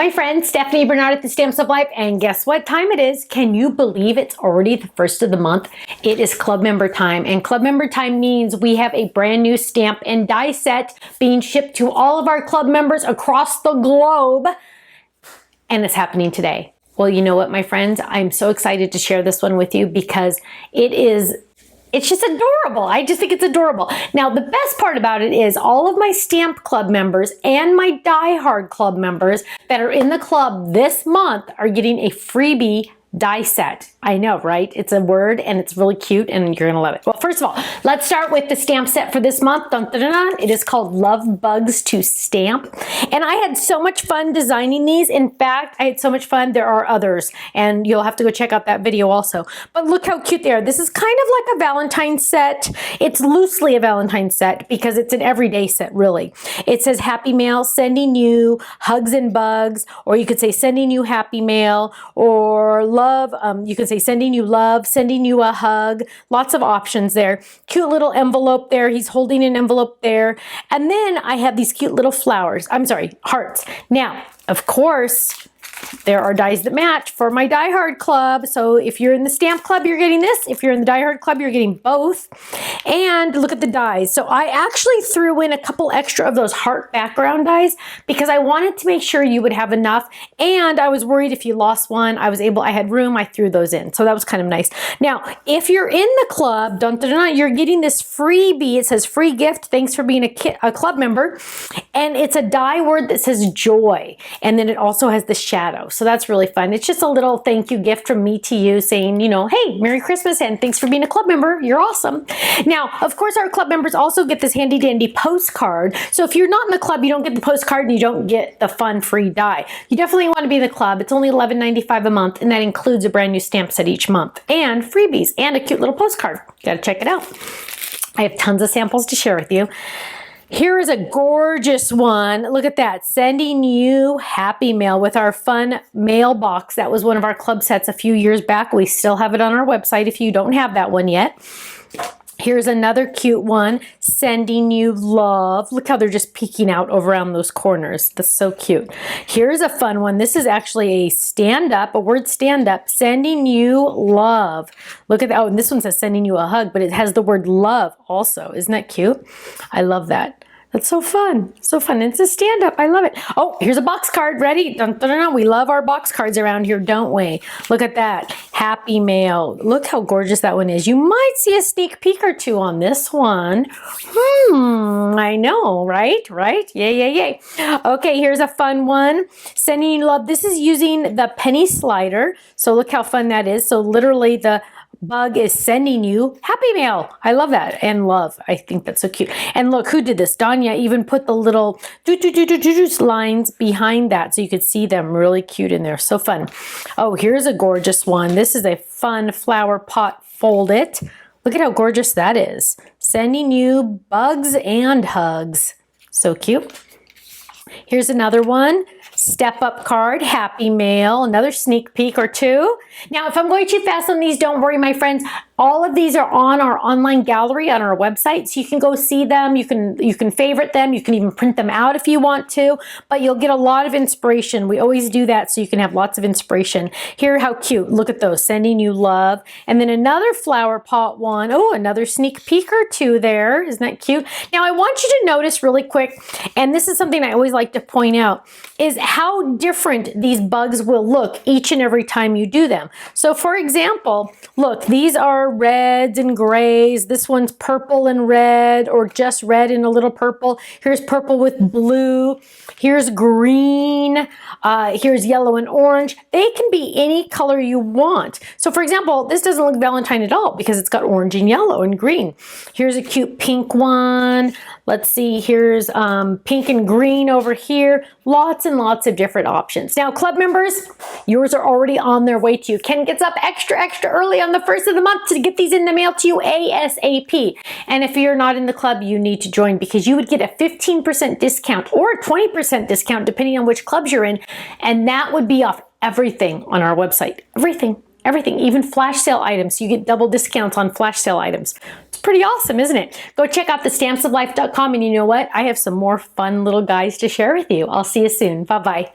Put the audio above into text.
my friends, Stephanie Bernard at the Stamps of Life, and guess what time it is? Can you believe it's already the first of the month? It is club member time, and club member time means we have a brand new stamp and die set being shipped to all of our club members across the globe, and it's happening today. Well, you know what, my friends? I'm so excited to share this one with you because it's just adorable. I just think it's adorable. Now, the best part about it is all of my Stamp Club members and my Die Hard Club members that are in the club this month are getting a freebie die set. I know, right? It's a word and it's really cute and you're gonna love it. Well, first of all, let's start with the stamp set for this month. Dun, dun, dun, dun. It is called Love Bugs to Stamp. And I had so much fun designing these. In fact, I had so much fun. There are others and you'll have to go check out that video also. But look how cute they are. This is kind of like a Valentine's set. It's loosely a Valentine's set because it's an everyday set, really. It says Happy Mail, sending you hugs and bugs, or you could say sending you happy mail, or love. You can say sending you love, sending you a hug. Lots of options there. Cute little envelope there. He's holding an envelope there. And then I have these cute little flowers. I'm sorry, hearts. Now, of course, there are dies that match for my Die Hard Club. So if you're in the Stamp Club, you're getting this. If you're in the Die Hard Club, you're getting both. And look at the dies. So I actually threw in a couple extra of those heart background dies because I wanted to make sure you would have enough. And I was worried if you lost one, I had room, I threw those in. So that was kind of nice. Now, if you're in the club, dun, dun, dun, you're getting this freebie. It says free gift. Thanks for being a club member. And it's a die word that says joy. And then it also has the shadow. So that's really fun. It's just a little thank you gift from me to you saying, you know, hey, Merry Christmas and thanks for being a club member. You're awesome. Now, of course, our club members also get this handy dandy postcard. So if you're not in the club, you don't get the postcard and you don't get the fun free die. You definitely want to be in the club. It's only $11.95 a month and that includes a brand new stamp set each month and freebies and a cute little postcard. You got to check it out. I have tons of samples to share with you. Here is a gorgeous one. Look at that. Sending you happy mail with our fun mailbox. That was one of our club sets a few years back. We still have it on our website if you don't have that one yet. Here's another cute one, sending you love. Look how they're just peeking out over around those corners. That's so cute. Here's a fun one. This is actually a stand-up, a word stand-up, sending you love. Look at that. Oh, and this one says sending you a hug, but it has the word love also. Isn't that cute? I love that. That's so fun. So fun. It's a stand-up. I love it. Oh, here's a box card. Ready? Dun, dun, dun, dun. We love our box cards around here, don't we? Look at that. Happy mail. Look how gorgeous that one is. You might see a sneak peek or two on this one. I know, right? Right? Yay, yay, yay. Okay, here's a fun one. Sending you love. This is using the penny slider. So look how fun that is. So literally the bug is sending you happy mail. I love that. And love. I think that's so cute. And look, who did this? Danya even put the little lines behind that so you could see them really cute in there. So fun. Oh, here's a gorgeous one. This is a fun flower pot fold it. Look at how gorgeous that is. Sending you bugs and hugs. So cute. Here's another one. Step up card, happy mail, another sneak peek or two. Now, if I'm going too fast on these, don't worry, my friends. All of these are on our online gallery on our website, so you can go see them. You can favorite them. You can even print them out if you want to, but you'll get a lot of inspiration. We always do that so you can have lots of inspiration. Here, how cute. Look at those, sending you love. And then another flower pot one. Oh, another sneak peek or two there. Isn't that cute? Now, I want you to notice really quick, and this is something I always like to point out, is how different these bugs will look each and every time you do them. So for example, look, these are reds and grays. This one's purple and red, or just red and a little purple. Here's purple with blue. Here's green. Here's yellow and orange. They can be any color you want. So for example, this doesn't look Valentine at all because it's got orange and yellow and green. Here's a cute pink one. Let's see, here's pink and green over here. Lots and lots of different options. Now, club members, yours are already on their way to you. Ken gets up extra early on the first of the month to get these in the mail to you ASAP. And if you're not in the club, you need to join because you would get a 15% discount or a 20% discount depending on which clubs you're in. And that would be off everything on our website. Everything, even flash sale items. You get double discounts on flash sale items. It's pretty awesome, isn't it? Go check out thestampsoflife.com, and you know what? I have some more fun little guys to share with you. I'll see you soon. Bye-bye.